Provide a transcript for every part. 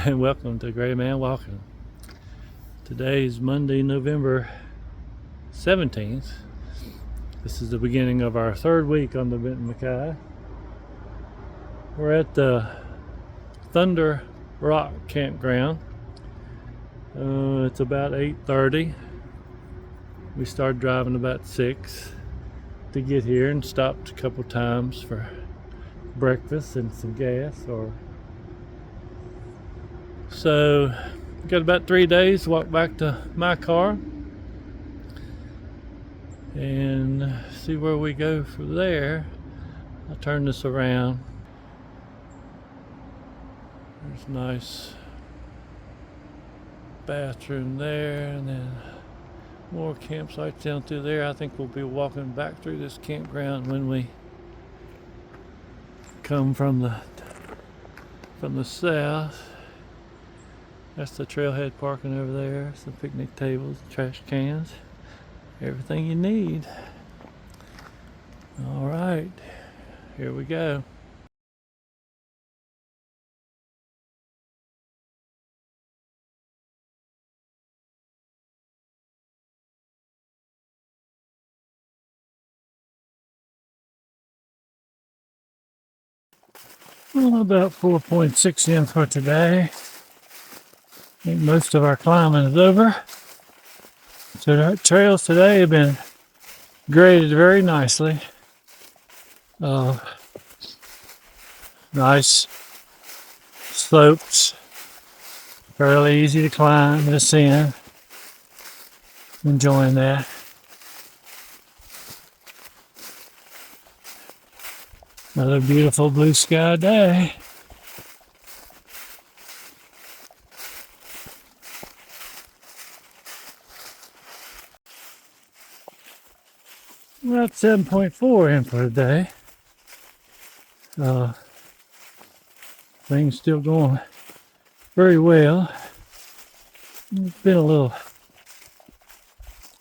and welcome to Gray Man Walking. Today is Monday, November 17th. This is the beginning of our third week on the Benton Mackay. We're at the Thunder Rock campground. It's about 8:30. We started driving about 6 to get here and stopped a couple times for breakfast and some gas. So got about 3 days to walk back to my car and see where we go from there. I'll turn this around. There's a nice bathroom there, and then more campsites down through there. I think we'll be walking back through this campground when we come from the south. That's the trailhead parking over there. Some picnic tables, trash cans, everything you need. All right, here we go. Well, about 4.6 in for today. I think most of our climbing is over. So the trails today have been graded very nicely. Nice slopes, fairly easy to climb and ascend. Enjoying that. Another beautiful blue sky day. We're at 7.4 in for today. Things still going very well. It's been a little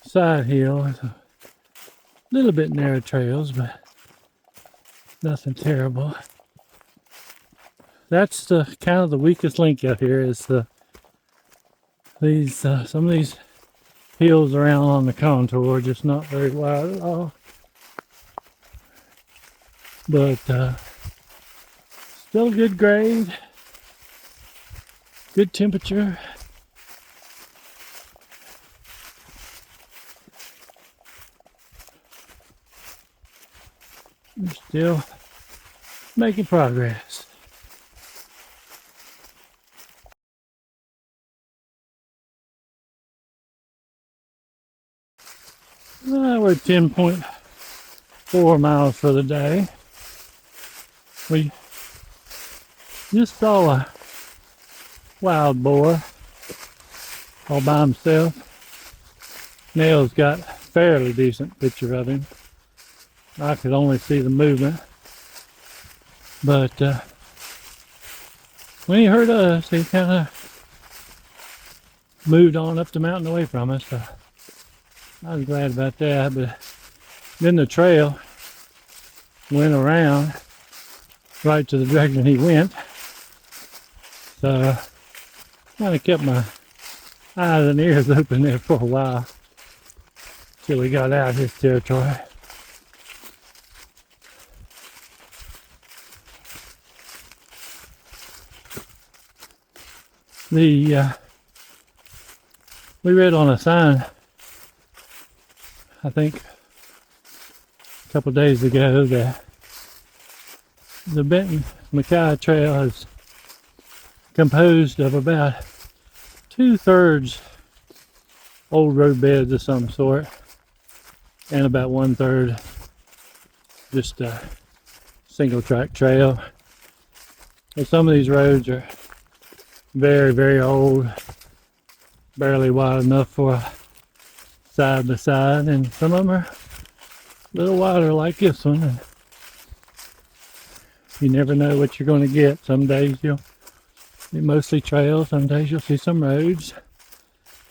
side hill, a little bit narrow trails, but nothing terrible. That's the kind of the weakest link out here is some of these hills around on the contour are just not very wide at all. But still a good grade, good temperature. We're still making progress. We're 10.4 miles for the day. We just saw a wild boar all by himself. Nell's got a fairly decent picture of him. I could only see the movement, but when he heard us, he kind of moved on up the mountain away from us. So I was glad about that. But then the trail went around right to the direction he went, so kind of kept my eyes and ears open there for a while till we got out his territory. We read on a sign, I think a couple days ago, that the Benton Mackay Trail is composed of about 2/3 old road beds of some sort and about 1/3 just a single track trail. And some of these roads are very, very old, barely wide enough for a side by side, and some of them are a little wider like this one. And you never know what you're going to get. Some days you'll see mostly trails, some days you'll see some roads. The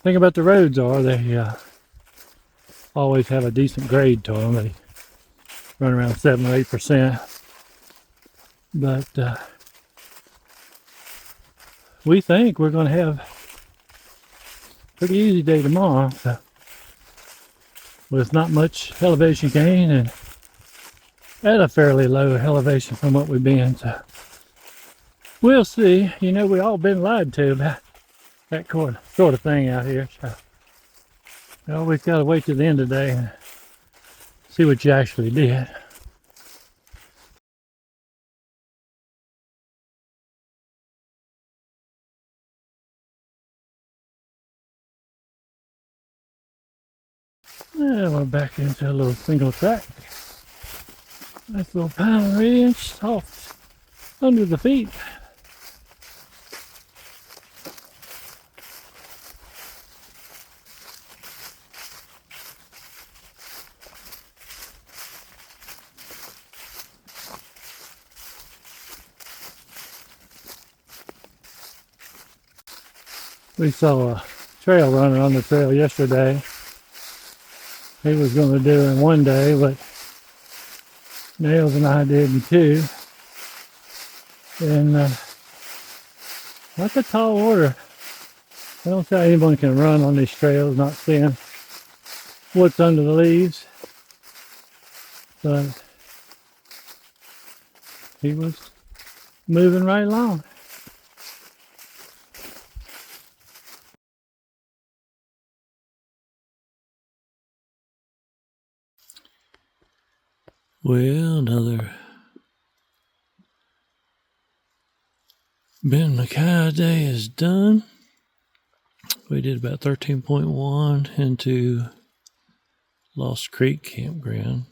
thing about the roads are they always have a decent grade to them. They run around 7 or 8%. But we think we're going to have a pretty easy day tomorrow. So, with not much elevation gain and at a fairly low elevation from what we've been. So, we'll see. You know, we all been lied to about that sort of thing out here. So, we always got to wait till the end of the day and see what you actually did. And we're back into a little single track. Nice little pine ridge, soft under the feet. We saw a trail runner on the trail yesterday. He was going to do it in one day, but Nails and I did in two. And that's a tall order. I don't see how anyone can run on these trails not seeing what's under the leaves. But he was moving right along. Well, another Ben Mackay day is done. We did about 13.1 into Lost Creek campground.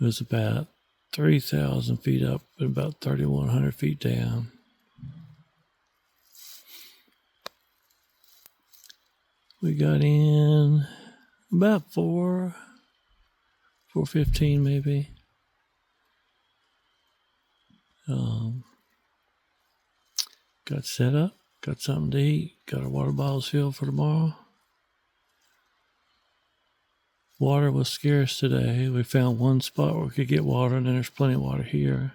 It was about 3,000 feet up and about 3,100 feet down. We got in about 4:15 maybe. Got set up, got something to eat, got our water bottles filled for tomorrow. Water was scarce today. We found one spot where we could get water, and then there's plenty of water here.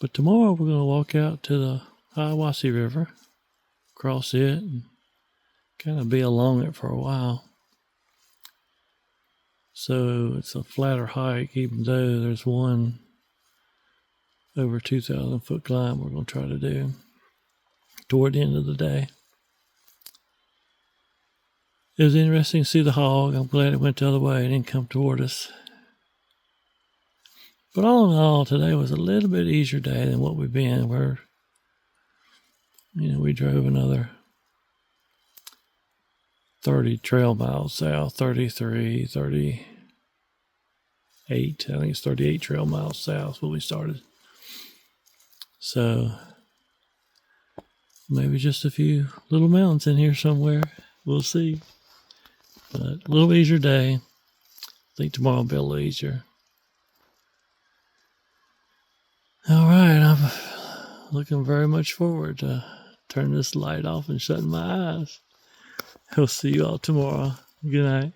But tomorrow we're going to walk out to the Hiawassee River, cross it, and kind of be along it for a while. So it's a flatter hike, even though there's one over 2,000 foot climb we're going to try to do toward the end of the day. It was interesting to see the hog. I'm glad it went the other way. It didn't come toward us. But all in all, today was a little bit easier day than what we've been. We drove another 30 trail miles south, 33, 38. I think it's 38 trail miles south where we started. So maybe just a few little mountains in here somewhere. We'll see. But a little easier day. I think tomorrow will be a little easier. All right, I'm looking very much forward to turning this light off and shutting my eyes. I'll see you all tomorrow. Good night.